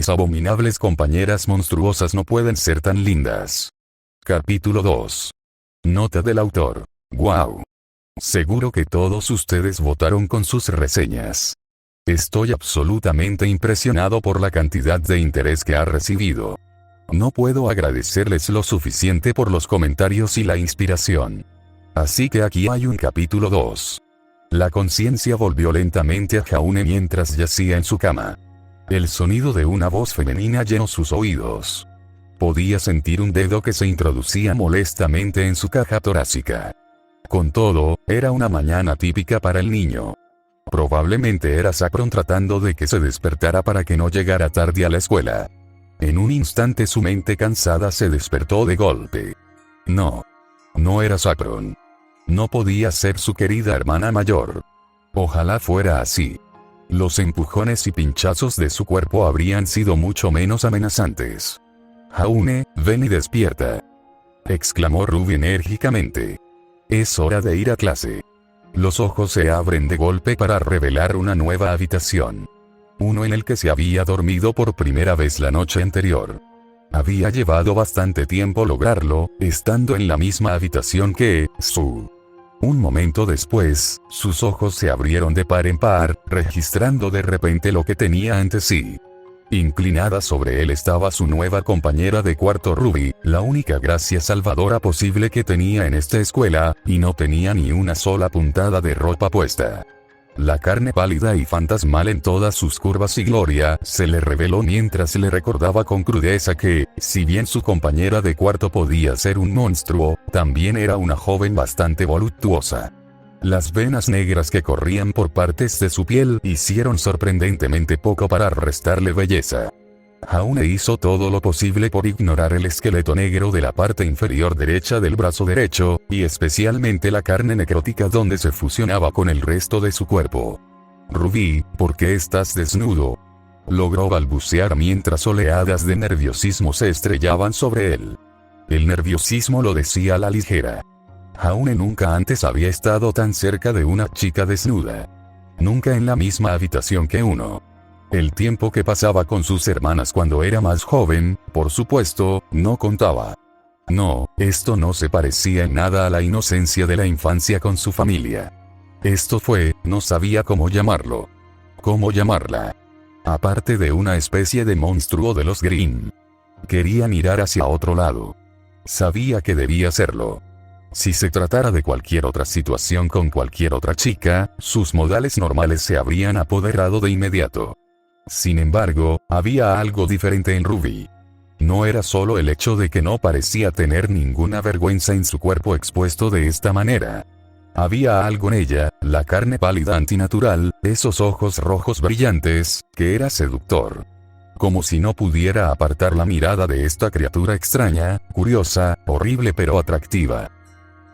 mis abominables compañeras monstruosas no pueden ser tan lindas. Capítulo 2. Nota del autor. Wow. Seguro que todos ustedes votaron con sus reseñas. Estoy absolutamente impresionado por la cantidad de interés que ha recibido. No puedo agradecerles lo suficiente por los comentarios y la inspiración. Así que aquí hay un capítulo 2. La conciencia volvió lentamente a Jaune mientras yacía en su cama. El sonido de una voz femenina llenó sus oídos. Podía sentir un dedo que se introducía molestamente en su caja torácica. Con todo, era una mañana típica para el niño. Probablemente era Saffron tratando de que se despertara para que no llegara tarde a la escuela. En un instante su mente cansada se despertó de golpe. No. No era Saffron. No podía ser su querida hermana mayor. Ojalá fuera así. Los empujones y pinchazos de su cuerpo habrían sido mucho menos amenazantes. Jaune, ven y despierta, exclamó Ruby enérgicamente. Es hora de ir a clase. Los ojos se abren de golpe para revelar una nueva habitación. Uno en el que se había dormido por primera vez la noche anterior. Había llevado bastante tiempo lograrlo, estando en la misma habitación que Sue. Un momento después, sus ojos se abrieron de par en par, registrando de repente lo que tenía ante sí. Inclinada sobre él estaba su nueva compañera de cuarto Ruby, la única gracia salvadora posible que tenía en esta escuela, y no tenía ni una sola puntada de ropa puesta. La carne pálida y fantasmal en todas sus curvas y gloria, se le reveló mientras le recordaba con crudeza que, si bien su compañera de cuarto podía ser un monstruo, también era una joven bastante voluptuosa. Las venas negras que corrían por partes de su piel hicieron sorprendentemente poco para restarle belleza. Jaune hizo todo lo posible por ignorar el esqueleto negro de la parte inferior derecha del brazo derecho, y especialmente la carne necrótica donde se fusionaba con el resto de su cuerpo. Ruby, ¿por qué estás desnudo?, logró balbucear mientras oleadas de nerviosismo se estrellaban sobre él. El nerviosismo lo decía a la ligera. Jaune nunca antes había estado tan cerca de una chica desnuda. Nunca en la misma habitación que uno. El tiempo que pasaba con sus hermanas cuando era más joven, por supuesto, no contaba. No, esto no se parecía en nada a la inocencia de la infancia con su familia. Esto fue, no sabía cómo llamarlo. ¿Cómo llamarla? Aparte de una especie de monstruo de los Grimm. Quería mirar hacia otro lado. Sabía que debía hacerlo. Si se tratara de cualquier otra situación con cualquier otra chica, sus modales normales se habrían apoderado de inmediato. Sin embargo, había algo diferente en Ruby. No era solo el hecho de que no parecía tener ninguna vergüenza en su cuerpo expuesto de esta manera. Había algo en ella, la carne pálida antinatural, esos ojos rojos brillantes, que era seductor. Como si no pudiera apartar la mirada de esta criatura extraña, curiosa, horrible pero atractiva.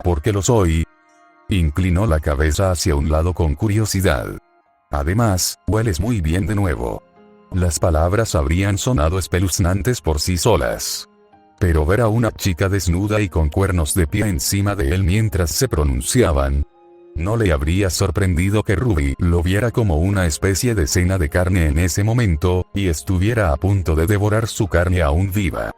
¿Por qué lo soy? Inclinó la cabeza hacia un lado con curiosidad. Además, hueles muy bien de nuevo. Las palabras habrían sonado espeluznantes por sí solas. Pero ver a una chica desnuda y con cuernos de pie encima de él mientras se pronunciaban, no le habría sorprendido que Ruby lo viera como una especie de cena de carne en ese momento, y estuviera a punto de devorar su carne aún viva.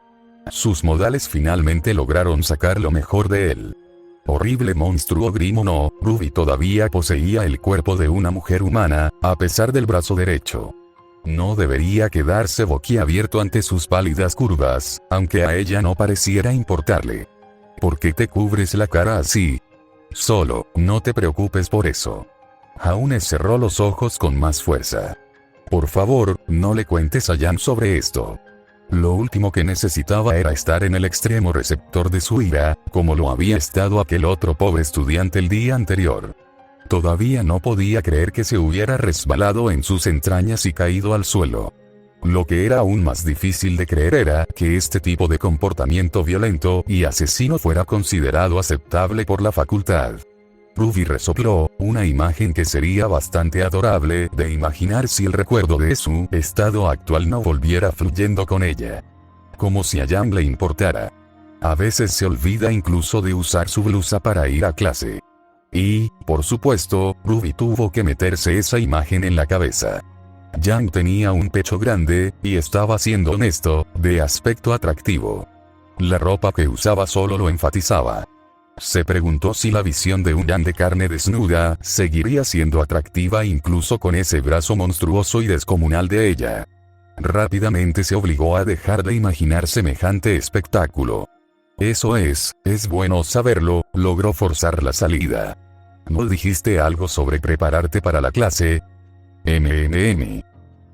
Sus modales finalmente lograron sacar lo mejor de él. Horrible monstruo Grimm o no, Ruby todavía poseía el cuerpo de una mujer humana, a pesar del brazo derecho. No debería quedarse boquiabierto ante sus pálidas curvas, aunque a ella no pareciera importarle. ¿Por qué te cubres la cara así? Solo, no te preocupes por eso. Jaune cerró los ojos con más fuerza. Por favor, no le cuentes a Jan sobre esto. Lo último que necesitaba era estar en el extremo receptor de su ira, como lo había estado aquel otro pobre estudiante el día anterior. Todavía no podía creer que se hubiera resbalado en sus entrañas y caído al suelo. Lo que era aún más difícil de creer era que este tipo de comportamiento violento y asesino fuera considerado aceptable por la facultad. Ruby resopló, una imagen que sería bastante adorable de imaginar si el recuerdo de su estado actual no volviera fluyendo con ella. Como si a Jan le importara. A veces se olvida incluso de usar su blusa para ir a clase. Y, por supuesto, Ruby tuvo que meterse esa imagen en la cabeza. Yang tenía un pecho grande, y estaba siendo honesto, de aspecto atractivo. La ropa que usaba solo lo enfatizaba. Se preguntó si la visión de un Yang de carne desnuda seguiría siendo atractiva incluso con ese brazo monstruoso y descomunal de ella. Rápidamente se obligó a dejar de imaginar semejante espectáculo. Eso es bueno saberlo, logró forzar la salida. ¿No dijiste algo sobre prepararte para la clase?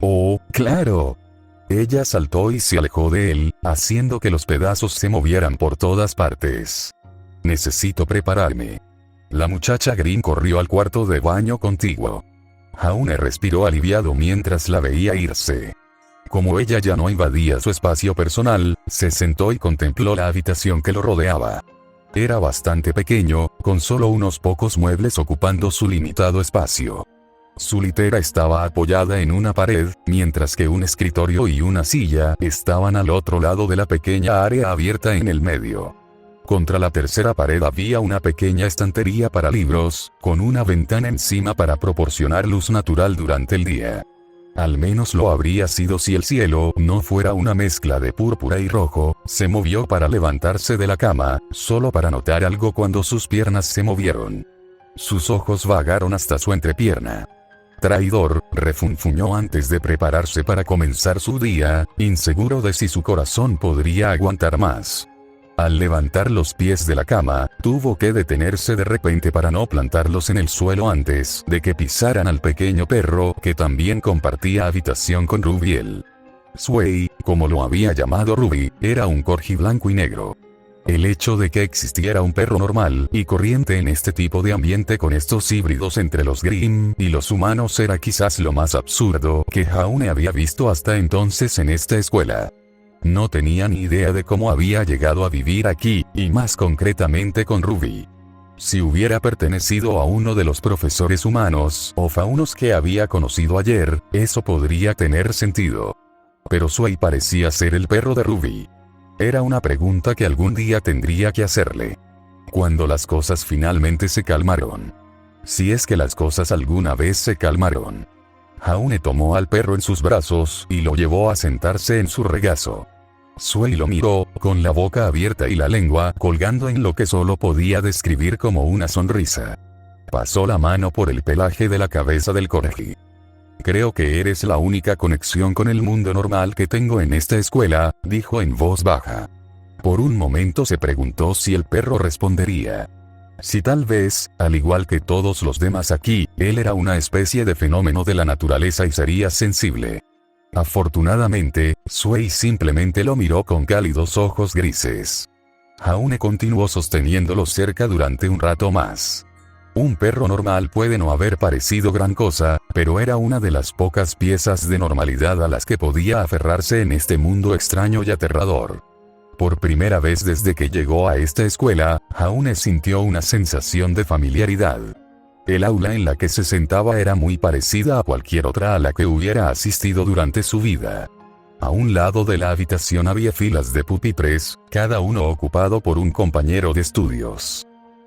Oh, claro. Ella saltó y se alejó de él, haciendo que los pedazos se movieran por todas partes. Necesito prepararme. La muchacha Green corrió al cuarto de baño contiguo. Jaune respiró aliviado mientras la veía irse. Como ella ya no invadía su espacio personal, se sentó y contempló la habitación que lo rodeaba. Era bastante pequeño, con solo unos pocos muebles ocupando su limitado espacio. Su litera estaba apoyada en una pared, mientras que un escritorio y una silla estaban al otro lado de la pequeña área abierta en el medio. Contra la tercera pared había una pequeña estantería para libros, con una ventana encima para proporcionar luz natural durante el día. Al menos lo habría sido si el cielo no fuera una mezcla de púrpura y rojo. Se movió para levantarse de la cama, solo para notar algo cuando sus piernas se movieron. Sus ojos vagaron hasta su entrepierna. Traidor, refunfuñó antes de prepararse para comenzar su día, inseguro de si su corazón podría aguantar más. Al levantar los pies de la cama, tuvo que detenerse de repente para no plantarlos en el suelo antes de que pisaran al pequeño perro que también compartía habitación con Rubiel. Sway, como lo había llamado Ruby, era un corgi blanco y negro. El hecho de que existiera un perro normal y corriente en este tipo de ambiente con estos híbridos entre los Grimm y los humanos era quizás lo más absurdo que Jaune había visto hasta entonces en esta escuela. No tenía ni idea de cómo había llegado a vivir aquí, y más concretamente con Ruby. Si hubiera pertenecido a uno de los profesores humanos o faunos que había conocido ayer, eso podría tener sentido. Pero Sway parecía ser el perro de Ruby. Era una pregunta que algún día tendría que hacerle. Cuando las cosas finalmente se calmaron. Si es que las cosas alguna vez se calmaron. Jaune tomó al perro en sus brazos y lo llevó a sentarse en su regazo. Sway lo miró, con la boca abierta y la lengua colgando en lo que solo podía describir como una sonrisa. Pasó la mano por el pelaje de la cabeza del corgi. Creo que eres la única conexión con el mundo normal que tengo en esta escuela, dijo en voz baja. Por un momento se preguntó si el perro respondería. Si tal vez, al igual que todos los demás aquí, él era una especie de fenómeno de la naturaleza y sería sensible. Afortunadamente, Sway simplemente lo miró con cálidos ojos grises. Jaune continuó sosteniéndolo cerca durante un rato más. Un perro normal puede no haber parecido gran cosa, pero era una de las pocas piezas de normalidad a las que podía aferrarse en este mundo extraño y aterrador. Por primera vez desde que llegó a esta escuela, Jaune sintió una sensación de familiaridad. El aula en la que se sentaba era muy parecida a cualquier otra a la que hubiera asistido durante su vida. A un lado de la habitación había filas de pupitres, cada uno ocupado por un compañero de estudios.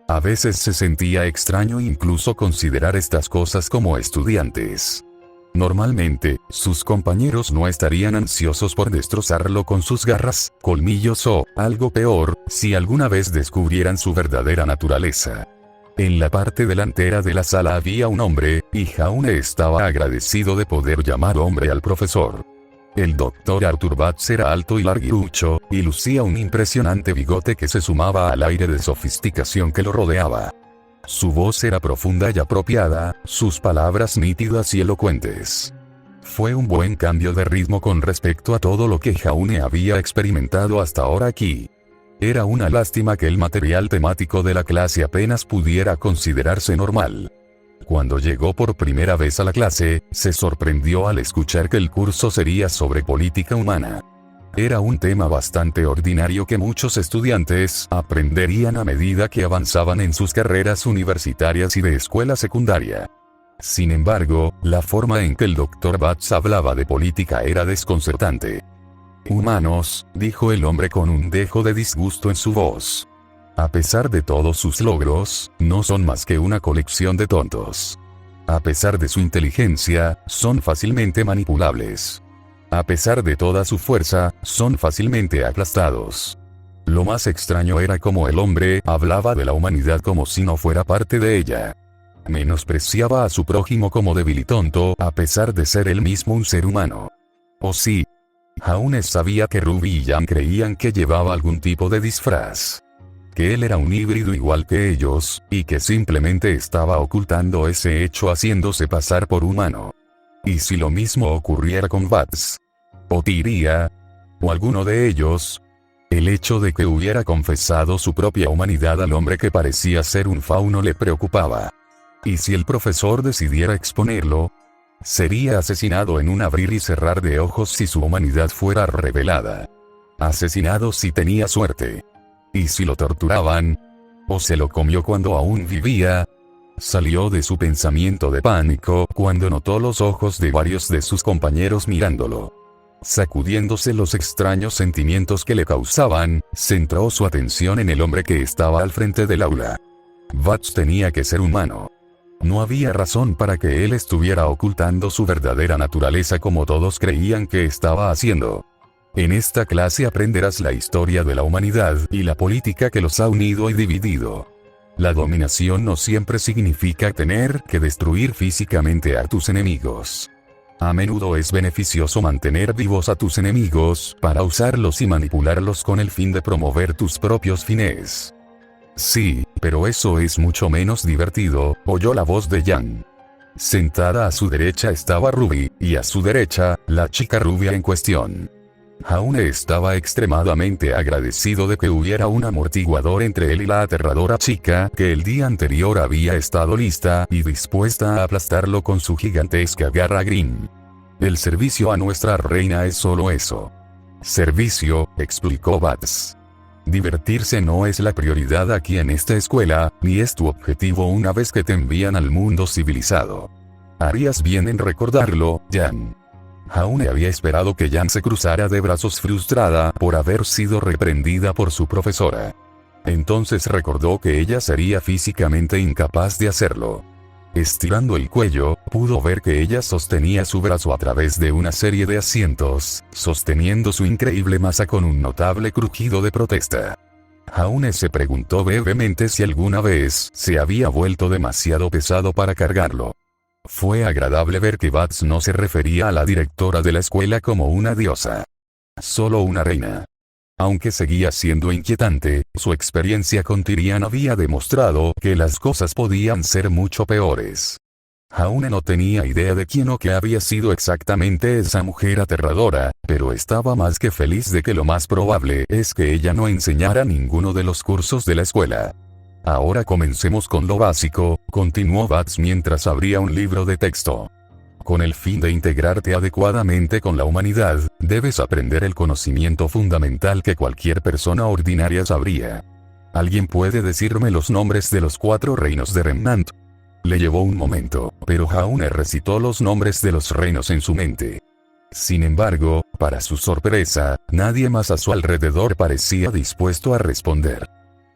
A veces se sentía extraño incluso considerar estas cosas como estudiantes. Normalmente, sus compañeros no estarían ansiosos por destrozarlo con sus garras, colmillos o, algo peor, si alguna vez descubrieran su verdadera naturaleza. En la parte delantera de la sala había un hombre, y Jaune estaba agradecido de poder llamar hombre al profesor. El Dr. Arthur Batts era alto y larguirucho, y lucía un impresionante bigote que se sumaba al aire de sofisticación que lo rodeaba. Su voz era profunda y apropiada, sus palabras nítidas y elocuentes. Fue un buen cambio de ritmo con respecto a todo lo que Jaune había experimentado hasta ahora aquí. Era una lástima que el material temático de la clase apenas pudiera considerarse normal. Cuando llegó por primera vez a la clase, se sorprendió al escuchar que el curso sería sobre política humana. Era un tema bastante ordinario que muchos estudiantes aprenderían a medida que avanzaban en sus carreras universitarias y de escuela secundaria. Sin embargo, la forma en que el Dr. Batts hablaba de política era desconcertante. «Humanos», dijo el hombre con un dejo de disgusto en su voz. «A pesar de todos sus logros, no son más que una colección de tontos. A pesar de su inteligencia, son fácilmente manipulables. A pesar de toda su fuerza, son fácilmente aplastados. Lo más extraño era cómo el hombre hablaba de la humanidad como si no fuera parte de ella. Menospreciaba a su prójimo como débil y tonto, a pesar de ser él mismo un ser humano. ¿O sí? Jaunes sabía que Ruby y Jan creían que llevaba algún tipo de disfraz. Que él era un híbrido igual que ellos, y que simplemente estaba ocultando ese hecho haciéndose pasar por humano. ¿Y si lo mismo ocurriera con Bats? ¿O Tyria? ¿O alguno de ellos? El hecho de que hubiera confesado su propia humanidad al hombre que parecía ser un fauno le preocupaba. ¿Y si el profesor decidiera exponerlo? Sería asesinado en un abrir y cerrar de ojos si su humanidad fuera revelada. Asesinado si tenía suerte. ¿Y si lo torturaban? ¿O se lo comió cuando aún vivía? Salió de su pensamiento de pánico cuando notó los ojos de varios de sus compañeros mirándolo. Sacudiéndose los extraños sentimientos que le causaban, centró su atención en el hombre que estaba al frente del aula. Bats tenía que ser humano. No había razón para que él estuviera ocultando su verdadera naturaleza como todos creían que estaba haciendo. En esta clase aprenderás la historia de la humanidad y la política que los ha unido y dividido. La dominación no siempre significa tener que destruir físicamente a tus enemigos. A menudo es beneficioso mantener vivos a tus enemigos para usarlos y manipularlos con el fin de promover tus propios fines. Sí, pero eso es mucho menos divertido, oyó la voz de Jan. Sentada a su derecha estaba Ruby, y a su derecha, la chica rubia en cuestión. Jaune estaba extremadamente agradecido de que hubiera un amortiguador entre él y la aterradora chica que el día anterior había estado lista y dispuesta a aplastarlo con su gigantesca garra Grimm. El servicio a nuestra reina es solo eso. Servicio, explicó Bats. Divertirse no es la prioridad aquí en esta escuela, ni es tu objetivo una vez que te envían al mundo civilizado. Harías bien en recordarlo, Jan. Jaune había esperado que Jan se cruzara de brazos frustrada por haber sido reprendida por su profesora. Entonces recordó que ella sería físicamente incapaz de hacerlo. Estirando el cuello, pudo ver que ella sostenía su brazo a través de una serie de asientos, sosteniendo su increíble masa con un notable crujido de protesta. Jaune se preguntó brevemente si alguna vez se había vuelto demasiado pesado para cargarlo. Fue agradable ver que Bats no se refería a la directora de la escuela como una diosa. Solo una reina. Aunque seguía siendo inquietante, su experiencia con Tyrian había demostrado que las cosas podían ser mucho peores. Jaune no tenía idea de quién o qué había sido exactamente esa mujer aterradora, pero estaba más que feliz de que lo más probable es que ella no enseñara ninguno de los cursos de la escuela. Ahora comencemos con lo básico, continuó Bats mientras abría un libro de texto. Con el fin de integrarte adecuadamente con la humanidad, debes aprender el conocimiento fundamental que cualquier persona ordinaria sabría. ¿Alguien puede decirme los nombres de los 4 reinos de Remnant? Le llevó un momento, pero Jaune recitó los nombres de los reinos en su mente. Sin embargo, para su sorpresa, nadie más a su alrededor parecía dispuesto a responder.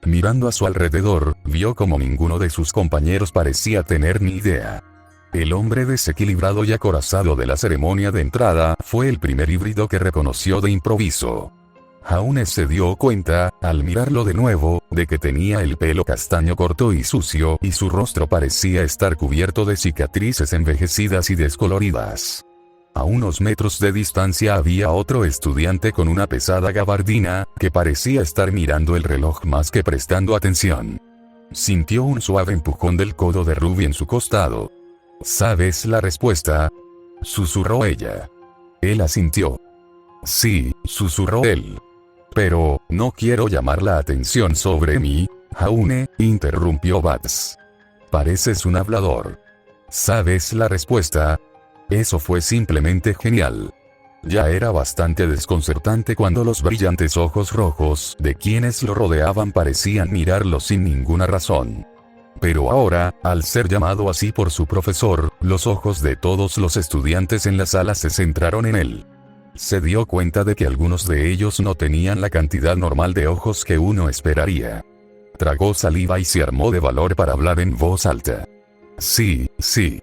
Mirando a su alrededor, vio como ninguno de sus compañeros parecía tener ni idea. El hombre desequilibrado y acorazado de la ceremonia de entrada fue el primer híbrido que reconoció de improviso. Jaune se dio cuenta, al mirarlo de nuevo, de que tenía el pelo castaño corto y sucio y su rostro parecía estar cubierto de cicatrices envejecidas y descoloridas. A unos metros de distancia había otro estudiante con una pesada gabardina, que parecía estar mirando el reloj más que prestando atención. Sintió un suave empujón del codo de Ruby en su costado. ¿Sabes la respuesta?, susurró ella. Él asintió. Sí, susurró él. Pero, no quiero llamar la atención sobre mí, Jaune, interrumpió Bats. Pareces un hablador. ¿Sabes la respuesta? Eso fue simplemente genial. Ya era bastante desconcertante cuando los brillantes ojos rojos de quienes lo rodeaban parecían mirarlo sin ninguna razón. Pero ahora, al ser llamado así por su profesor, los ojos de todos los estudiantes en la sala se centraron en él. Se dio cuenta de que algunos de ellos no tenían la cantidad normal de ojos que uno esperaría. Tragó saliva y se armó de valor para hablar en voz alta. Sí, sí.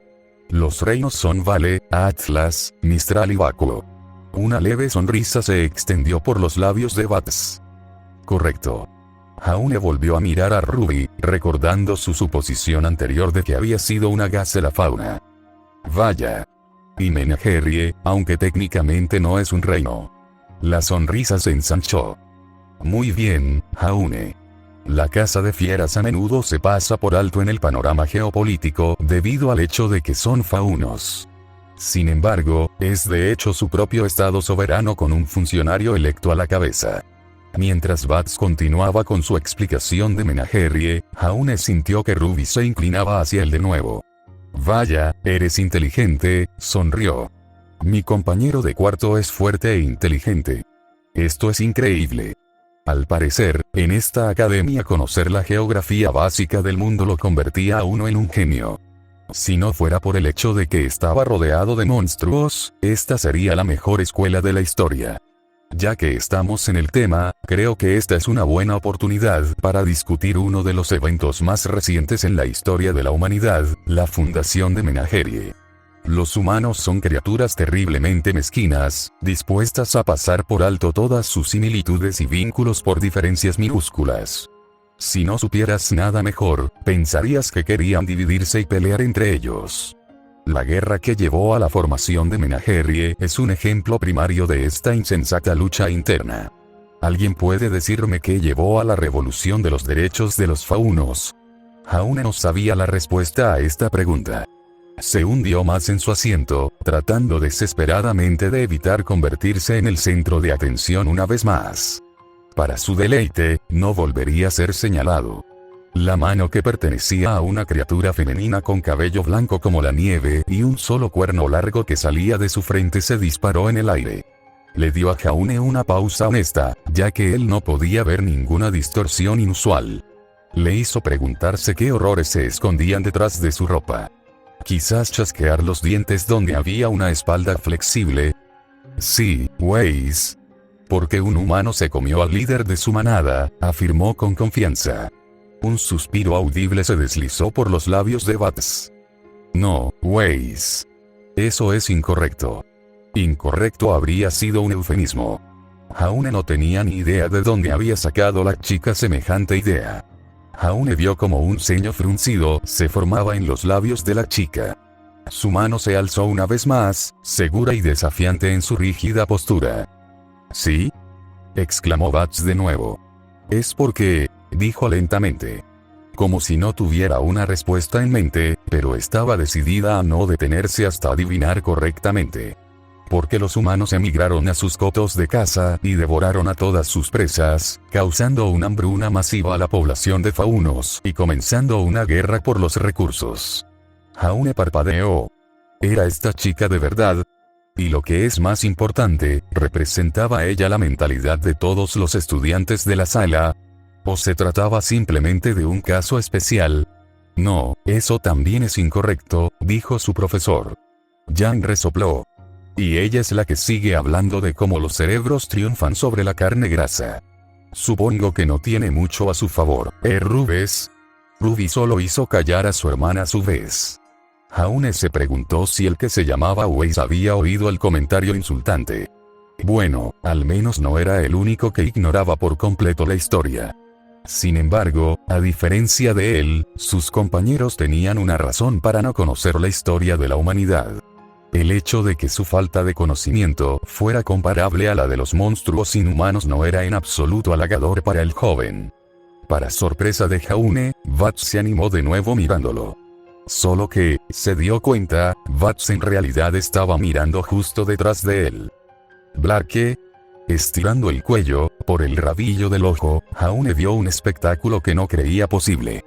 Los reinos son Vale, Atlas, Mistral y Vacuo. Una leve sonrisa se extendió por los labios de Bats. Correcto. Jaune volvió a mirar a Ruby, recordando su suposición anterior de que había sido una gacela fauna. Vaya. Y Menagerie, aunque técnicamente no es un reino. La sonrisa se ensanchó. Muy bien, Jaune. La caza de fieras a menudo se pasa por alto en el panorama geopolítico debido al hecho de que son faunos. Sin embargo, es de hecho su propio estado soberano con un funcionario electo a la cabeza. Mientras Bats continuaba con su explicación de Menagerie, Jaune sintió que Ruby se inclinaba hacia él de nuevo. Vaya, eres inteligente, sonrió. Mi compañero de cuarto es fuerte e inteligente. Esto es increíble. Al parecer, en esta academia conocer la geografía básica del mundo lo convertía a uno en un genio. Si no fuera por el hecho de que estaba rodeado de monstruos, esta sería la mejor escuela de la historia. Ya que estamos en el tema, creo que esta es una buena oportunidad para discutir uno de los eventos más recientes en la historia de la humanidad, la fundación de Menagerie. Los humanos son criaturas terriblemente mezquinas, dispuestas a pasar por alto todas sus similitudes y vínculos por diferencias minúsculas. Si no supieras nada mejor, pensarías que querían dividirse y pelear entre ellos. La guerra que llevó a la formación de Menagerie es un ejemplo primario de esta insensata lucha interna. ¿Alguien puede decirme qué llevó a la revolución de los derechos de los faunos? Jaune no sabía la respuesta a esta pregunta. Se hundió más en su asiento, tratando desesperadamente de evitar convertirse en el centro de atención una vez más. Para su deleite, no volvería a ser señalado. La mano que pertenecía a una criatura femenina con cabello blanco como la nieve y un solo cuerno largo que salía de su frente se disparó en el aire. Le dio a Jaune una pausa honesta, ya que él no podía ver ninguna distorsión inusual. Le hizo preguntarse qué horrores se escondían detrás de su ropa. Quizás chasquear los dientes donde había una espalda flexible. Sí, Weiss. Porque un humano se comió al líder de su manada, afirmó con confianza. Un suspiro audible se deslizó por los labios de Bats. No, Weiss. Eso es incorrecto. Incorrecto habría sido un eufemismo. Jaune no tenía ni idea de dónde había sacado la chica semejante idea. Jaune vio como un ceño fruncido se formaba en los labios de la chica. Su mano se alzó una vez más, segura y desafiante en su rígida postura. ¿Sí? Exclamó Bats de nuevo. Es porque, dijo lentamente. Como si no tuviera una respuesta en mente, pero estaba decidida a no detenerse hasta adivinar correctamente. Porque los humanos emigraron a sus cotos de caza y devoraron a todas sus presas, causando una hambruna masiva a la población de faunos y comenzando una guerra por los recursos. Jaune parpadeó. ¿Era esta chica de verdad? Y lo que es más importante, ¿representaba ella la mentalidad de todos los estudiantes de la sala? ¿O se trataba simplemente de un caso especial? No, eso también es incorrecto, dijo su profesor. Yang resopló. Y ella es la que sigue hablando de cómo los cerebros triunfan sobre la carne grasa. Supongo que no tiene mucho a su favor, Rubes? Ruby solo hizo callar a su hermana a su vez. Jaune se preguntó si el que se llamaba Weiss había oído el comentario insultante. Bueno, al menos no era el único que ignoraba por completo la historia. Sin embargo, a diferencia de él, sus compañeros tenían una razón para no conocer la historia de la humanidad. El hecho de que su falta de conocimiento fuera comparable a la de los monstruos inhumanos no era en absoluto halagador para el joven. Para sorpresa de Jaune, Bats se animó de nuevo mirándolo. Solo que, se dio cuenta, Bats en realidad estaba mirando justo detrás de él. Blake. Estirando el cuello, por el rabillo del ojo, Jaune vio un espectáculo que no creía posible.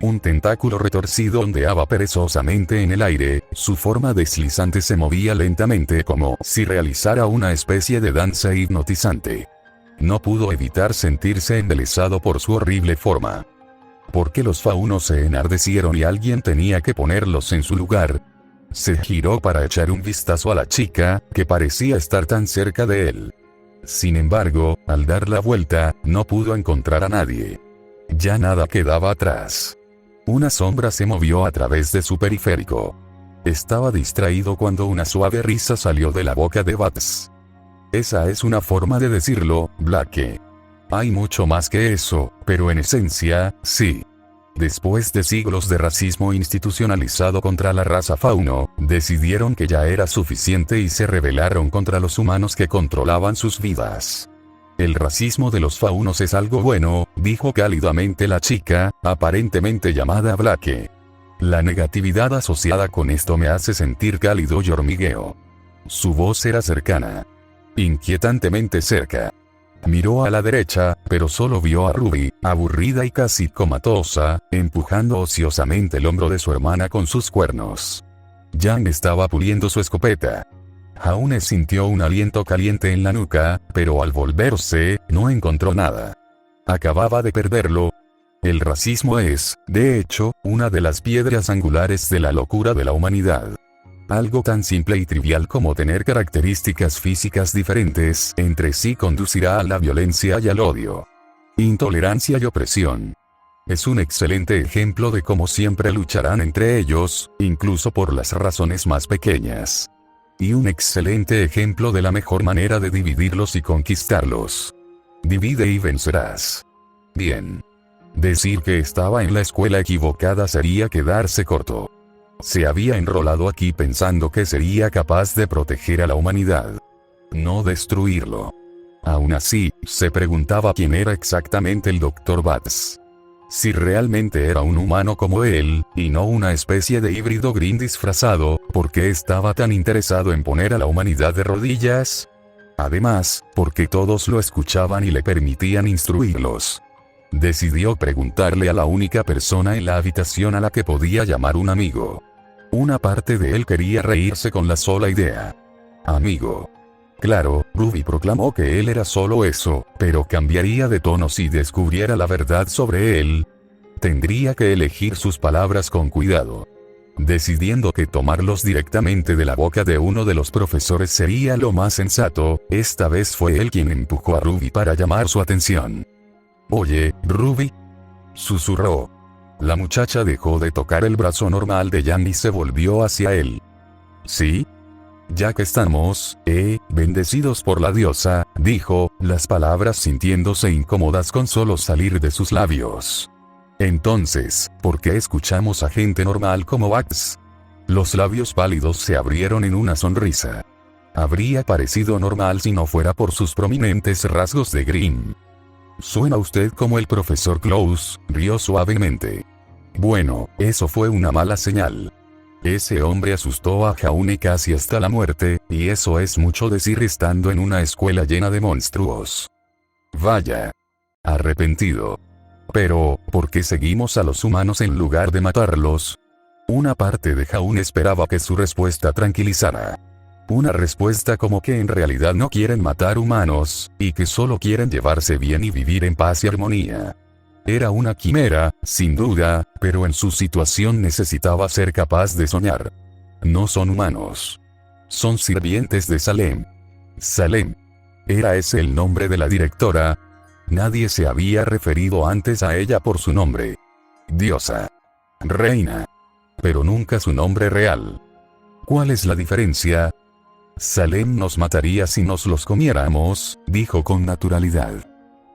Un tentáculo retorcido ondeaba perezosamente en el aire, su forma deslizante se movía lentamente como si realizara una especie de danza hipnotizante. No pudo evitar sentirse embelesado por su horrible forma. ¿Por qué los faunos se enardecieron y alguien tenía que ponerlos en su lugar? Se giró para echar un vistazo a la chica, que parecía estar tan cerca de él. Sin embargo, al dar la vuelta, no pudo encontrar a nadie. Ya nada quedaba atrás. Una sombra se movió a través de su periférico. Estaba distraído cuando una suave risa salió de la boca de Bats. Esa es una forma de decirlo, Blake. Hay mucho más que eso, pero en esencia, sí. Después de siglos de racismo institucionalizado contra la raza fauno, decidieron que ya era suficiente y se rebelaron contra los humanos que controlaban sus vidas. El racismo de los faunos es algo bueno, dijo cálidamente la chica, aparentemente llamada Blake. La negatividad asociada con esto me hace sentir cálido y hormigueo. Su voz era cercana. Inquietantemente cerca. Miró a la derecha, pero solo vio a Ruby, aburrida y casi comatosa, empujando ociosamente el hombro de su hermana con sus cuernos. Jan estaba puliendo su escopeta. Jaune sintió un aliento caliente en la nuca, pero al volverse, no encontró nada. Acababa de perderlo. El racismo es, de hecho, una de las piedras angulares de la locura de la humanidad. Algo tan simple y trivial como tener características físicas diferentes entre sí conducirá a la violencia y al odio. Intolerancia y opresión. Es un excelente ejemplo de cómo siempre lucharán entre ellos, incluso por las razones más pequeñas. Y un excelente ejemplo de la mejor manera de dividirlos y conquistarlos. Divide y vencerás. Bien. Decir que estaba en la escuela equivocada sería quedarse corto. Se había enrolado aquí pensando que sería capaz de proteger a la humanidad. No destruirlo. Aún así, se preguntaba quién era exactamente el Dr. Bats. Si realmente era un humano como él, y no una especie de híbrido Green disfrazado, ¿por qué estaba tan interesado en poner a la humanidad de rodillas? Además, porque todos lo escuchaban y le permitían instruirlos. Decidió preguntarle a la única persona en la habitación a la que podía llamar un amigo. Una parte de él quería reírse con la sola idea. Amigo. Claro, Ruby proclamó que él era solo eso, pero cambiaría de tono si descubriera la verdad sobre él. Tendría que elegir sus palabras con cuidado. Decidiendo que tomarlos directamente de la boca de uno de los profesores sería lo más sensato, esta vez fue él quien empujó a Ruby para llamar su atención. «Oye, Ruby», susurró. La muchacha dejó de tocar el brazo normal de Jan y se volvió hacia él. «¿Sí? Ya que estamos, bendecidos por la diosa», dijo, las palabras sintiéndose incómodas con solo salir de sus labios. «Entonces, ¿por qué escuchamos a gente normal como Bax?» Los labios pálidos se abrieron en una sonrisa. Habría parecido normal si no fuera por sus prominentes rasgos de Grimm. «Suena usted como el profesor Close», rió suavemente. Bueno, eso fue una mala señal. Ese hombre asustó a Jaune casi hasta la muerte, y eso es mucho decir estando en una escuela llena de monstruos. Vaya. Arrepentido. Pero, ¿por qué seguimos a los humanos en lugar de matarlos? Una parte de Jaune esperaba que su respuesta tranquilizara. Una respuesta como que en realidad no quieren matar humanos, y que solo quieren llevarse bien y vivir en paz y armonía. Era una quimera, sin duda, pero en su situación necesitaba ser capaz de soñar. No son humanos. Son sirvientes de Salem. Salem. ¿Era ese el nombre de la directora? Nadie se había referido antes a ella por su nombre. Diosa. Reina. Pero nunca su nombre real. ¿Cuál es la diferencia? Salem nos mataría si nos los comiéramos, dijo con naturalidad.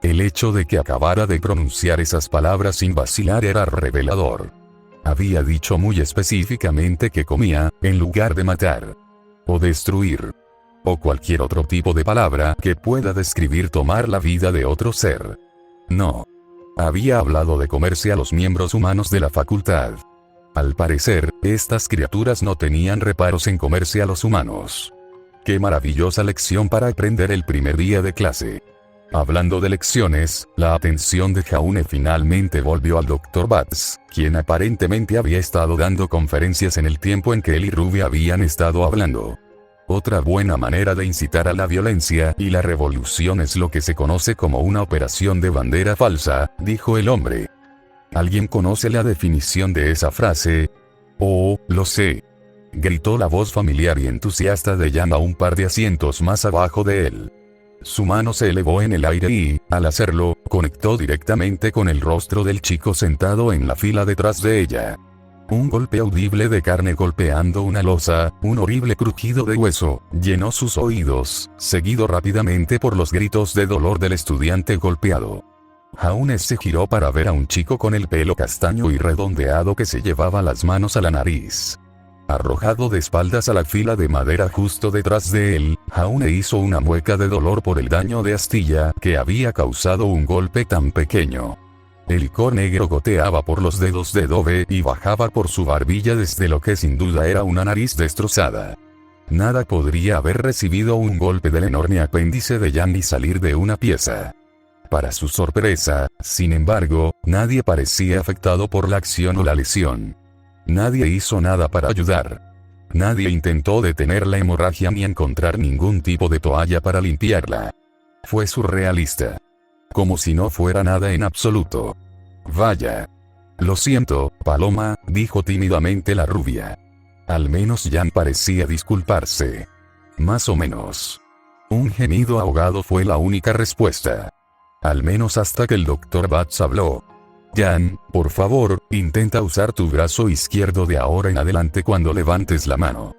El hecho de que acabara de pronunciar esas palabras sin vacilar era revelador. Había dicho muy específicamente que comía, en lugar de matar. O destruir. O cualquier otro tipo de palabra que pueda describir tomar la vida de otro ser. No. Había hablado de comerse a los miembros humanos de la facultad. Al parecer, estas criaturas no tenían reparos en comerse a los humanos. ¡Qué maravillosa lección para aprender el primer día de clase! Hablando de lecciones, la atención de Jaune finalmente volvió al Dr. Bats, quien aparentemente había estado dando conferencias en el tiempo en que él y Ruby habían estado hablando. Otra buena manera de incitar a la violencia y la revolución es lo que se conoce como una operación de bandera falsa, dijo el hombre. ¿Alguien conoce la definición de esa frase? Oh, lo sé. Gritó la voz familiar y entusiasta de Jan a un par de asientos más abajo de él. Su mano se elevó en el aire y, al hacerlo, conectó directamente con el rostro del chico sentado en la fila detrás de ella. Un golpe audible de carne golpeando una losa, un horrible crujido de hueso, llenó sus oídos, seguido rápidamente por los gritos de dolor del estudiante golpeado. Jaune se giró para ver a un chico con el pelo castaño y redondeado que se llevaba las manos a la nariz. Arrojado de espaldas a la fila de madera justo detrás de él, Jaune hizo una mueca de dolor por el daño de astilla que había causado un golpe tan pequeño. El licor negro goteaba por los dedos de Dove y bajaba por su barbilla desde lo que sin duda era una nariz destrozada. Nada podría haber recibido un golpe del enorme apéndice de Jan y salir de una pieza. Para su sorpresa, sin embargo, nadie parecía afectado por la acción o la lesión. Nadie hizo nada para ayudar. Nadie intentó detener la hemorragia ni encontrar ningún tipo de toalla para limpiarla. Fue surrealista. Como si no fuera nada en absoluto. Vaya. Lo siento, Paloma, dijo tímidamente la rubia. Al menos Jan parecía disculparse. Más o menos. Un gemido ahogado fue la única respuesta. Al menos hasta que el Dr. Batts habló. Jan, por favor, intenta usar tu brazo izquierdo de ahora en adelante cuando levantes la mano.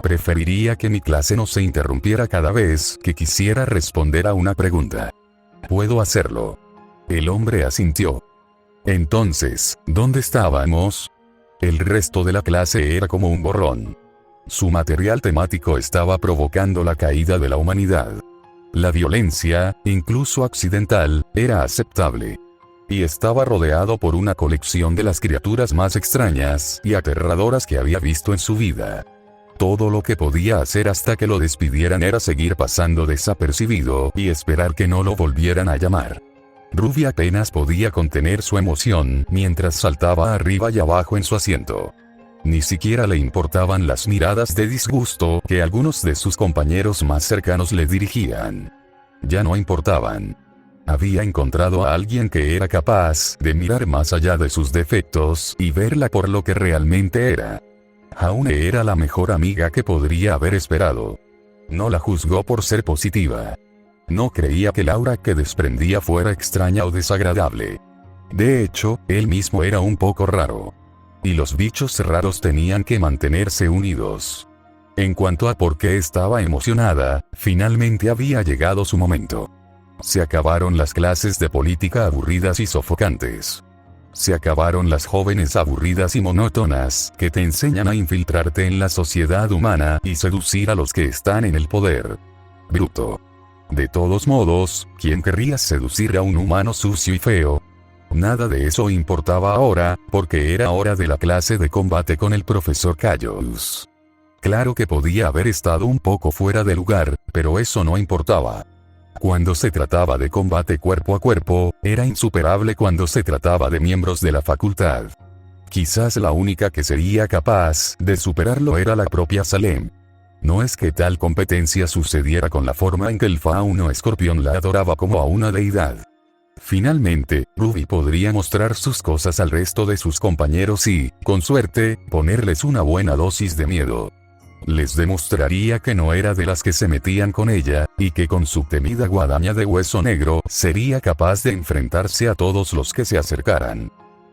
Preferiría que mi clase no se interrumpiera cada vez que quisiera responder a una pregunta. Puedo hacerlo. El hombre asintió. Entonces, ¿dónde estábamos? El resto de la clase era como un borrón. Su material temático estaba provocando la caída de la humanidad. La violencia, incluso accidental, era aceptable. Y estaba rodeado por una colección de las criaturas más extrañas y aterradoras que había visto en su vida. Todo lo que podía hacer hasta que lo despidieran era seguir pasando desapercibido y esperar que no lo volvieran a llamar. Ruby apenas podía contener su emoción mientras saltaba arriba y abajo en su asiento. Ni siquiera le importaban las miradas de disgusto que algunos de sus compañeros más cercanos le dirigían. Ya no importaban. Había encontrado a alguien que era capaz de mirar más allá de sus defectos y verla por lo que realmente era. Jaune era la mejor amiga que podría haber esperado. No la juzgó por ser positiva. No creía que la aura que desprendía fuera extraña o desagradable. De hecho, él mismo era un poco raro. Y los bichos raros tenían que mantenerse unidos. En cuanto a por qué estaba emocionada, finalmente había llegado su momento. Se acabaron las clases de política aburridas y sofocantes. Se acabaron las jóvenes aburridas y monótonas que te enseñan a infiltrarte en la sociedad humana y seducir a los que están en el poder. Bruto. De todos modos, ¿quién querría seducir a un humano sucio y feo? Nada de eso importaba ahora, porque era hora de la clase de combate con el profesor Callus. Claro que podía haber estado un poco fuera de lugar, pero eso no importaba. Cuando se trataba de combate cuerpo a cuerpo, era insuperable cuando se trataba de miembros de la facultad. Quizás la única que sería capaz de superarlo era la propia Salem. No es que tal competencia sucediera con la forma en que el fauno escorpión la adoraba como a una deidad. Finalmente, Ruby podría mostrar sus cosas al resto de sus compañeros y, con suerte, ponerles una buena dosis de miedo. Les demostraría que no era de las que se metían con ella, y que con su temida guadaña de hueso negro, sería capaz de enfrentarse a todos los que se acercaran.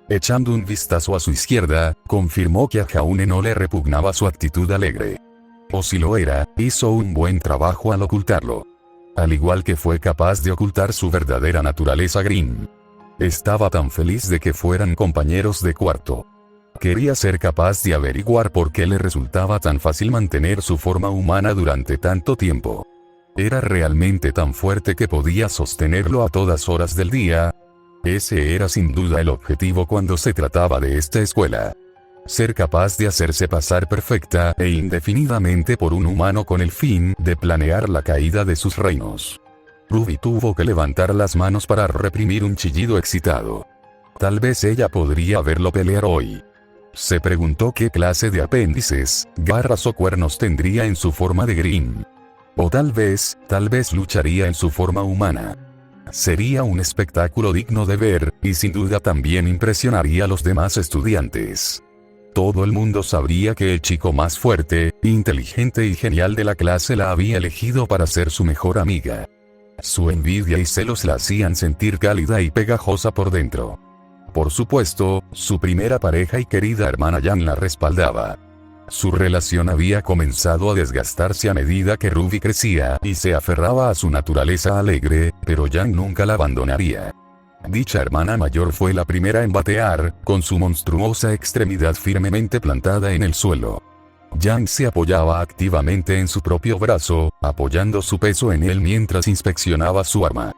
Echando un vistazo a su izquierda, confirmó que a Jaune no le repugnaba su actitud alegre. O si lo era, hizo un buen trabajo al ocultarlo. Al igual que fue capaz de ocultar su verdadera naturaleza Grimm. Estaba tan feliz de que fueran compañeros de cuarto. Quería ser capaz de averiguar por qué le resultaba tan fácil mantener su forma humana durante tanto tiempo. ¿Era realmente tan fuerte que podía sostenerlo a todas horas del día? Ese era sin duda el objetivo cuando se trataba de esta escuela. Ser capaz de hacerse pasar perfecta e indefinidamente por un humano con el fin de planear la caída de sus reinos. Ruby tuvo que levantar las manos para reprimir un chillido excitado. Tal vez ella podría verlo pelear hoy. Se preguntó qué clase de apéndices, garras o cuernos tendría en su forma de Grimm. O tal vez lucharía en su forma humana. Sería un espectáculo digno de ver, y sin duda también impresionaría a los demás estudiantes. Todo el mundo sabría que el chico más fuerte, inteligente y genial de la clase la había elegido para ser su mejor amiga. Su envidia y celos la hacían sentir cálida y pegajosa por dentro. Por supuesto, su primera pareja y querida hermana Jan la respaldaba. Su relación había comenzado a desgastarse a medida que Ruby crecía y se aferraba a su naturaleza alegre, pero Jan nunca la abandonaría. Dicha hermana mayor fue la primera en batear, con su monstruosa extremidad firmemente plantada en el suelo. Jan se apoyaba activamente en su propio brazo, apoyando su peso en él mientras inspeccionaba su arma.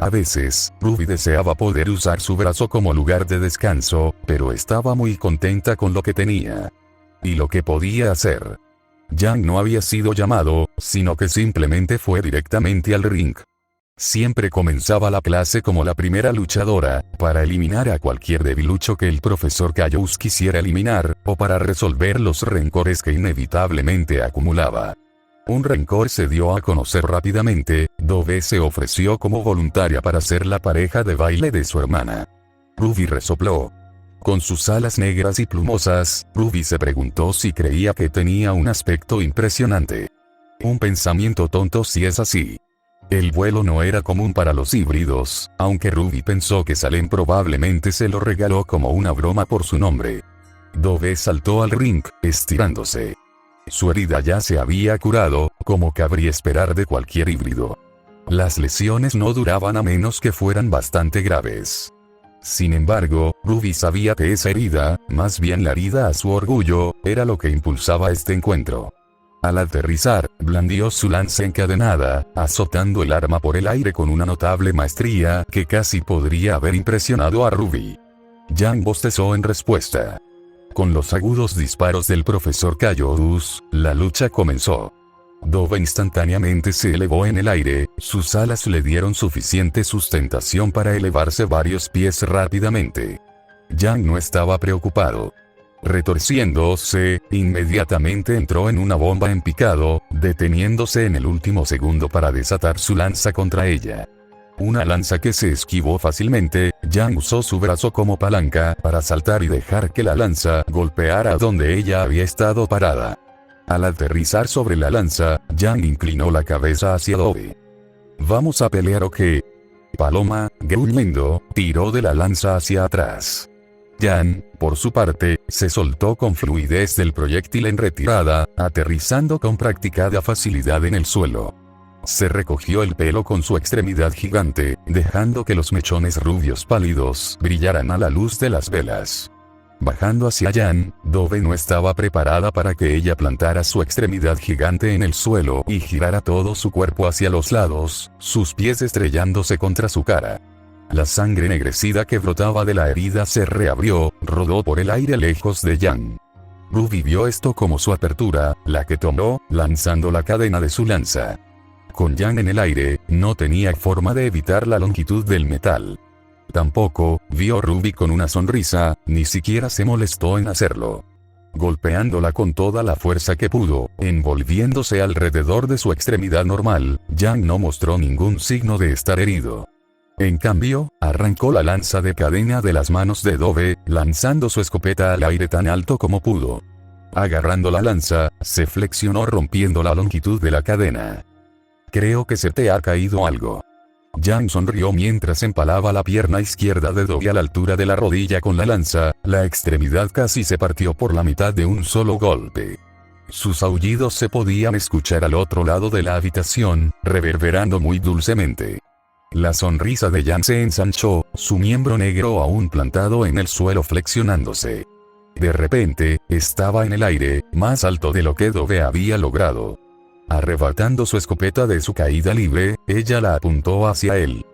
A veces, Ruby deseaba poder usar su brazo como lugar de descanso, pero estaba muy contenta con lo que tenía y lo que podía hacer. Jan no había sido llamado, sino que simplemente fue directamente al ring. Siempre comenzaba la clase como la primera luchadora, para eliminar a cualquier debilucho que el profesor Cayous quisiera eliminar, o para resolver los rencores que inevitablemente acumulaba. Un rencor se dio a conocer rápidamente. Dove se ofreció como voluntaria para ser la pareja de baile de su hermana. Ruby resopló. Con sus alas negras y plumosas, Ruby se preguntó si creía que tenía un aspecto impresionante. Un pensamiento tonto si es así. El vuelo no era común para los híbridos, aunque Ruby pensó que Salem probablemente se lo regaló como una broma por su nombre. Dove saltó al ring, estirándose. Su herida ya se había curado, como cabría esperar de cualquier híbrido. Las lesiones no duraban a menos que fueran bastante graves. Sin embargo, Ruby sabía que esa herida, más bien la herida a su orgullo, era lo que impulsaba este encuentro. Al aterrizar, blandió su lanza encadenada, azotando el arma por el aire con una notable maestría que casi podría haber impresionado a Ruby. Jan bostezó en respuesta. Con los agudos disparos del profesor Cayous, la lucha comenzó. Dove instantáneamente se elevó en el aire, sus alas le dieron suficiente sustentación para elevarse varios pies rápidamente. Jan no estaba preocupado. Retorciéndose, inmediatamente entró en una bomba en picado, deteniéndose en el último segundo para desatar su lanza contra ella. Una lanza que se esquivó fácilmente. Jan usó su brazo como palanca para saltar y dejar que la lanza golpeara donde ella había estado parada. Al aterrizar sobre la lanza, Jan inclinó la cabeza hacia Dove. ¿Vamos a pelear o qué? Paloma, gruñendo, tiró de la lanza hacia atrás. Jan, por su parte, se soltó con fluidez del proyectil en retirada, aterrizando con practicada facilidad en el suelo. Se recogió el pelo con su extremidad gigante, dejando que los mechones rubios pálidos brillaran a la luz de las velas. Bajando hacia Jan, Dove no estaba preparada para que ella plantara su extremidad gigante en el suelo y girara todo su cuerpo hacia los lados, sus pies estrellándose contra su cara. La sangre ennegrecida que brotaba de la herida se reabrió, rodó por el aire lejos de Jan. Ruby vio esto como su apertura, la que tomó, lanzando la cadena de su lanza. Con Jan en el aire, no tenía forma de evitar la longitud del metal. Tampoco vio Ruby con una sonrisa, ni siquiera se molestó en hacerlo. Golpeándola con toda la fuerza que pudo, envolviéndose alrededor de su extremidad normal, Jan no mostró ningún signo de estar herido. En cambio, arrancó la lanza de cadena de las manos de Dove, lanzando su escopeta al aire tan alto como pudo. Agarrando la lanza, se flexionó rompiendo la longitud de la cadena. Creo que se te ha caído algo. Jan sonrió mientras empalaba la pierna izquierda de Dove a la altura de la rodilla con la lanza, la extremidad casi se partió por la mitad de un solo golpe. Sus aullidos se podían escuchar al otro lado de la habitación, reverberando muy dulcemente. La sonrisa de Jan se ensanchó, su miembro negro aún plantado en el suelo flexionándose. De repente, estaba en el aire, más alto de lo que Dove había logrado. Arrebatando su escopeta de su caída libre, ella la apuntó hacia él.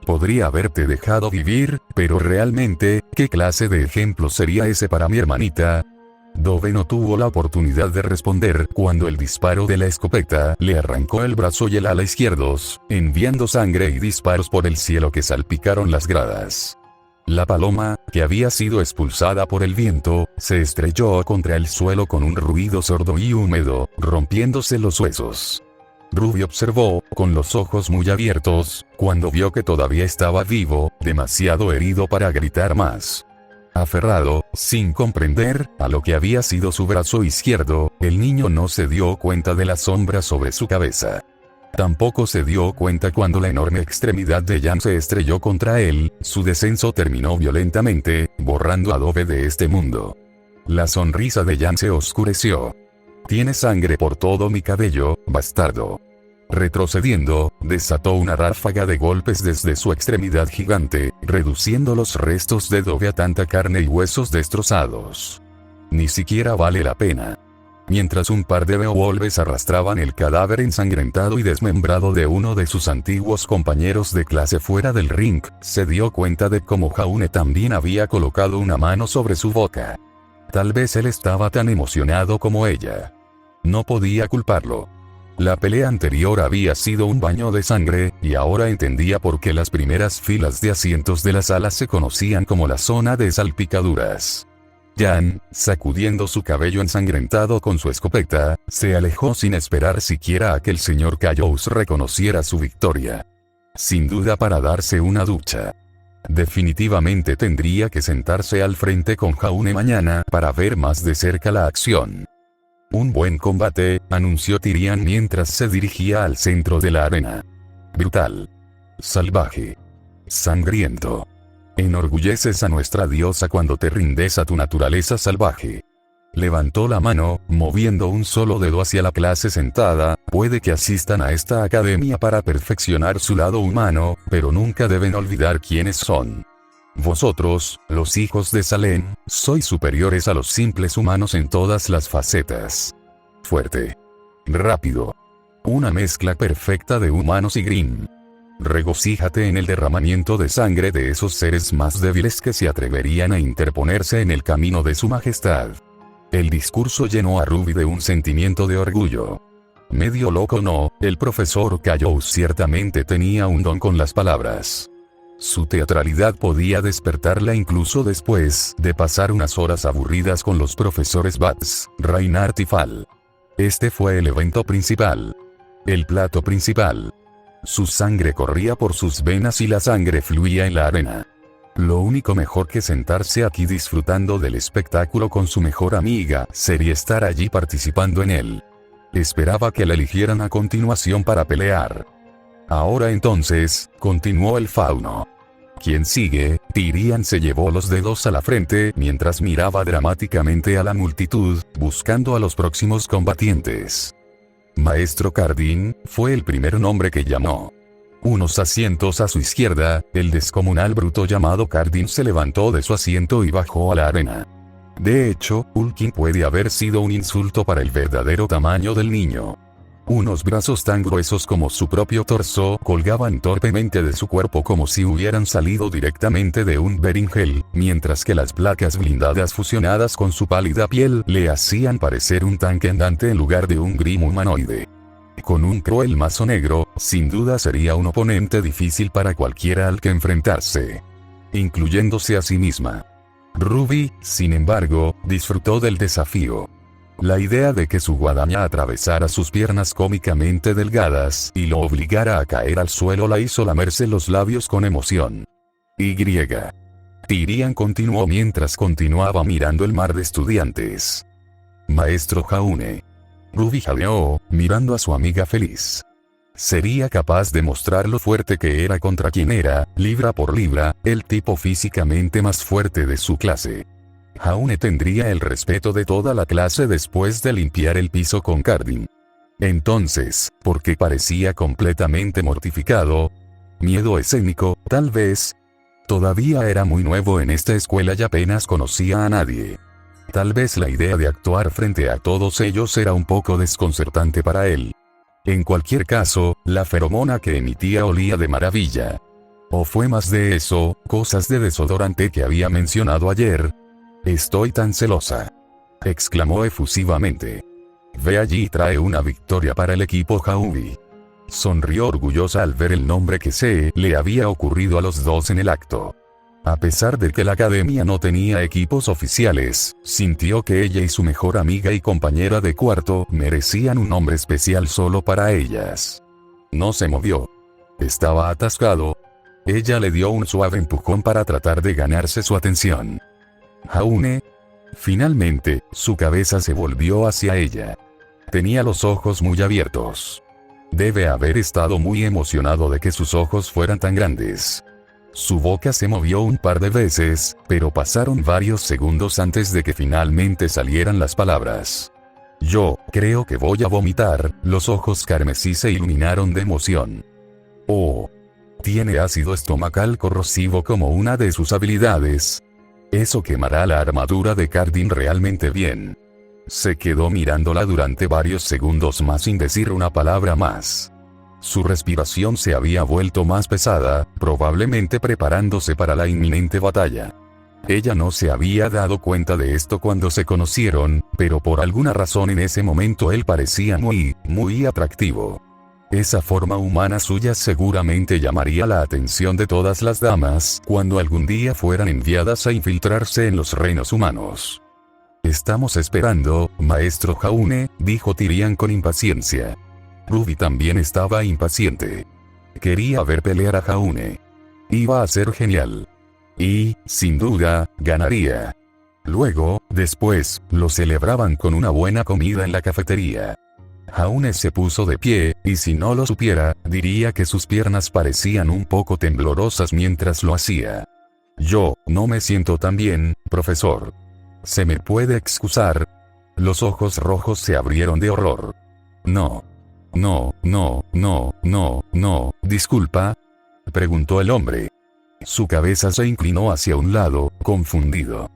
Podría haberte dejado vivir, pero realmente, ¿qué clase de ejemplo sería ese para mi hermanita? Dove no tuvo la oportunidad de responder cuando el disparo de la escopeta le arrancó el brazo y el ala izquierdos, enviando sangre y disparos por el cielo que salpicaron las gradas. La paloma, que había sido expulsada por el viento, se estrelló contra el suelo con un ruido sordo y húmedo, rompiéndose los huesos. Ruby observó, con los ojos muy abiertos, cuando vio que todavía estaba vivo, demasiado herido para gritar más. Aferrado, sin comprender, a lo que había sido su brazo izquierdo, el niño no se dio cuenta de la sombra sobre su cabeza. Tampoco se dio cuenta cuando la enorme extremidad de Yan se estrelló contra él, su descenso terminó violentamente, borrando Adobe de este mundo. La sonrisa de Yan se oscureció. «Tiene sangre por todo mi cabello, bastardo». Retrocediendo, desató una ráfaga de golpes desde su extremidad gigante, reduciendo los restos de Adobe a tanta carne y huesos destrozados. Ni siquiera vale la pena. Mientras un par de Beowulfes arrastraban el cadáver ensangrentado y desmembrado de uno de sus antiguos compañeros de clase fuera del ring, se dio cuenta de cómo Jaune también había colocado una mano sobre su boca. Tal vez él estaba tan emocionado como ella. No podía culparlo. La pelea anterior había sido un baño de sangre, y ahora entendía por qué las primeras filas de asientos de la sala se conocían como la zona de salpicaduras. Yan, sacudiendo su cabello ensangrentado con su escopeta, se alejó sin esperar siquiera a que el señor Cayous reconociera su victoria. Sin duda para darse una ducha. Definitivamente tendría que sentarse al frente con Jaune mañana para ver más de cerca la acción. «Un buen combate», anunció Tyrian mientras se dirigía al centro de la arena. «Brutal. Salvaje. Sangriento. Enorgulleces a nuestra diosa cuando te rindes a tu naturaleza salvaje». Levantó la mano, moviendo un solo dedo hacia la clase sentada. «Puede que asistan a esta academia para perfeccionar su lado humano, pero nunca deben olvidar quiénes son. Vosotros, los hijos de Salem, sois superiores a los simples humanos en todas las facetas. Fuerte. Rápido. Una mezcla perfecta de humanos y Grimm. Regocíjate en el derramamiento de sangre de esos seres más débiles que se atreverían a interponerse en el camino de su majestad». El discurso llenó a Ruby de un sentimiento de orgullo. Medio loco no, el profesor Cayous ciertamente tenía un don con las palabras. Su teatralidad podía despertarla incluso después de pasar unas horas aburridas con los profesores Bats, Reinhardt y Fall. Este fue el evento principal. El plato principal. Su sangre corría por sus venas y la sangre fluía en la arena. Lo único mejor que sentarse aquí disfrutando del espectáculo con su mejor amiga sería estar allí participando en él. Esperaba que la eligieran a continuación para pelear. Ahora entonces, continuó el fauno. ¿Quién sigue? Tyrian se llevó los dedos a la frente mientras miraba dramáticamente a la multitud, buscando a los próximos combatientes. Maestro Cardin, fue el primer nombre que llamó. Unos asientos a su izquierda, el descomunal bruto llamado Cardin se levantó de su asiento y bajó a la arena. De hecho, Ulkin puede haber sido un insulto para el verdadero tamaño del niño. Unos brazos tan gruesos como su propio torso colgaban torpemente de su cuerpo como si hubieran salido directamente de un beringel, mientras que las placas blindadas fusionadas con su pálida piel le hacían parecer un tanque andante en lugar de un Grimm humanoide. Con un cruel mazo negro, sin duda sería un oponente difícil para cualquiera al que enfrentarse, incluyéndose a sí misma. Ruby, sin embargo, disfrutó del desafío. La idea de que su guadaña atravesara sus piernas cómicamente delgadas y lo obligara a caer al suelo la hizo lamerse los labios con emoción. Tyrian continuó mientras continuaba mirando el mar de estudiantes. Maestro Jaune. Ruby jadeó, mirando a su amiga feliz. Sería capaz de mostrar lo fuerte que era contra quien era, libra por libra, el tipo físicamente más fuerte de su clase. Jaune tendría el respeto de toda la clase después de limpiar el piso con Cardin. Entonces, ¿por qué parecía completamente mortificado? Miedo escénico, tal vez. Todavía era muy nuevo en esta escuela y apenas conocía a nadie. Tal vez la idea de actuar frente a todos ellos era un poco desconcertante para él. En cualquier caso, la feromona que emitía olía de maravilla. ¿O fue más de eso, cosas de desodorante que había mencionado ayer? «Estoy tan celosa», exclamó efusivamente. «Ve allí y trae una victoria para el equipo Jaubi». Sonrió orgullosa al ver el nombre que se le había ocurrido a los dos en el acto. A pesar de que la academia no tenía equipos oficiales, sintió que ella y su mejor amiga y compañera de cuarto merecían un nombre especial solo para ellas. No se movió. Estaba atascado. Ella le dio un suave empujón para tratar de ganarse su atención. «Jaune». Finalmente, su cabeza se volvió hacia ella. Tenía los ojos muy abiertos. Debe haber estado muy emocionado de que sus ojos fueran tan grandes. Su boca se movió un par de veces, pero pasaron varios segundos antes de que finalmente salieran las palabras. Yo creo que voy a vomitar. Los ojos carmesí se iluminaron de emoción. Oh. Tiene ácido estomacal corrosivo como una de sus habilidades. Eso quemará la armadura de Cardin realmente bien. Se quedó mirándola durante varios segundos más sin decir una palabra más. Su respiración se había vuelto más pesada, probablemente preparándose para la inminente batalla. Ella no se había dado cuenta de esto cuando se conocieron, pero por alguna razón en ese momento él parecía muy atractivo. Esa forma humana suya seguramente llamaría la atención de todas las damas cuando algún día fueran enviadas a infiltrarse en los reinos humanos. Estamos esperando, maestro Jaune, dijo Tyrian con impaciencia. Ruby también estaba impaciente. Quería ver pelear a Jaune. Iba a ser genial. Y, sin duda, ganaría. Luego, después, lo celebraban con una buena comida en la cafetería. Jaune se puso de pie, y si no lo supiera, diría que sus piernas parecían un poco temblorosas mientras lo hacía. Yo, no me siento tan bien, profesor. ¿Se me puede excusar? Los ojos rojos se abrieron de horror. No, disculpa. Preguntó el hombre. Su cabeza se inclinó hacia un lado, confundido.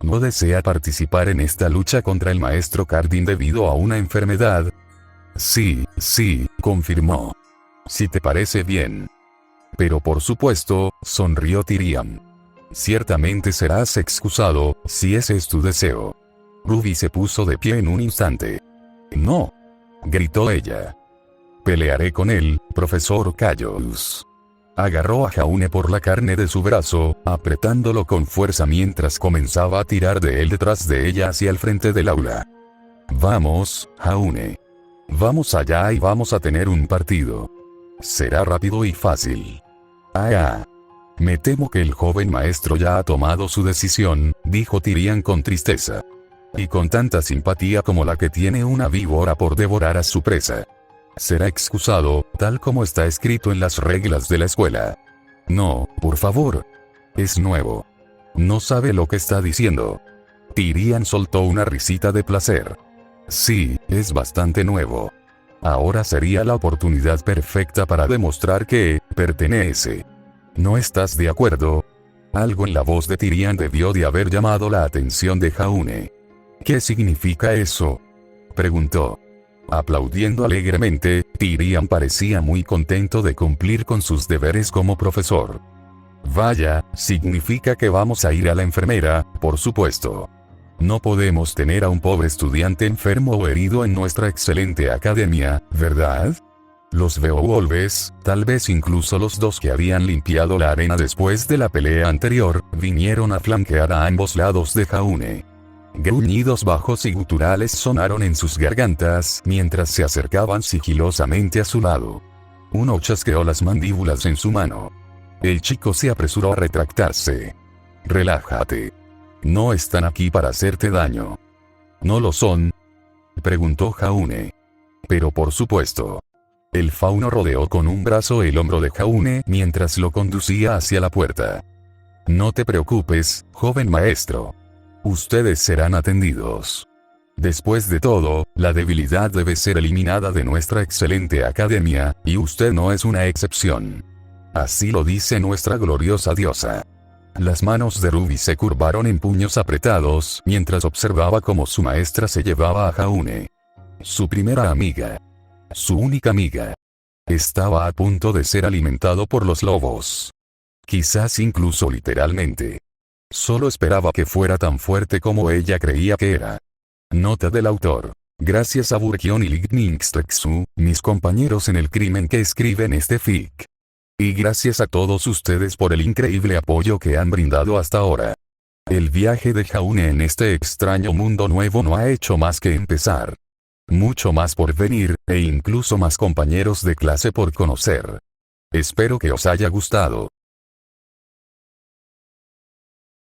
¿No desea participar en esta lucha contra el maestro Cardin debido a una enfermedad? Sí, confirmó. Si te parece bien. Pero por supuesto, sonrió Tyrian. Ciertamente serás excusado, si ese es tu deseo. Ruby se puso de pie en un instante. No, gritó ella. Pelearé con él, profesor Callus. Agarró a Jaune por la carne de su brazo, apretándolo con fuerza mientras comenzaba a tirar de él detrás de ella hacia el frente del aula. Vamos, Jaune. Vamos allá y vamos a tener un partido. Será rápido y fácil. Me temo que el joven maestro ya ha tomado su decisión, dijo Tyrian con tristeza. Y con tanta simpatía como la que tiene una víbora por devorar a su presa. Será excusado, tal como está escrito en las reglas de la escuela. No, por favor. Es nuevo. No sabe lo que está diciendo. Tyrian soltó una risita de placer. Sí, es bastante nuevo. Ahora sería la oportunidad perfecta para demostrar que pertenece. ¿No estás de acuerdo? Algo en la voz de Tyrian debió de haber llamado la atención de Jaune. ¿Qué significa eso? Preguntó. Aplaudiendo alegremente, Tyrian parecía muy contento de cumplir con sus deberes como profesor. Vaya, significa que vamos a ir a la enfermera, por supuesto. No podemos tener a un pobre estudiante enfermo o herido en nuestra excelente academia, ¿verdad? Los Beowulfes, tal vez incluso los dos que habían limpiado la arena después de la pelea anterior, vinieron a flanquear a ambos lados de Jaune. Gruñidos bajos y guturales sonaron en sus gargantas mientras se acercaban sigilosamente a su lado. Uno chasqueó las mandíbulas en su mano. El chico se apresuró a retractarse. Relájate. No están aquí para hacerte daño. ¿No lo son? Preguntó Jaune. Pero por supuesto. El fauno rodeó con un brazo el hombro de Jaune mientras lo conducía hacia la puerta. No te preocupes, joven maestro. Ustedes serán atendidos. Después de todo, la debilidad debe ser eliminada de nuestra excelente academia, y usted no es una excepción. Así lo dice nuestra gloriosa diosa. Las manos de Ruby se curvaron en puños apretados mientras observaba cómo su maestra se llevaba a Jaune. Su primera amiga. Su única amiga. Estaba a punto de ser alimentado por los lobos. Quizás incluso literalmente. Solo esperaba que fuera tan fuerte como ella creía que era. Nota del autor. Gracias a Burkion y Ligningstexu, mis compañeros en el crimen que escriben este fic. Y gracias a todos ustedes por el increíble apoyo que han brindado hasta ahora. El viaje de Jaune en este extraño mundo nuevo no ha hecho más que empezar. Mucho más por venir, e incluso más compañeros de clase por conocer. Espero que os haya gustado.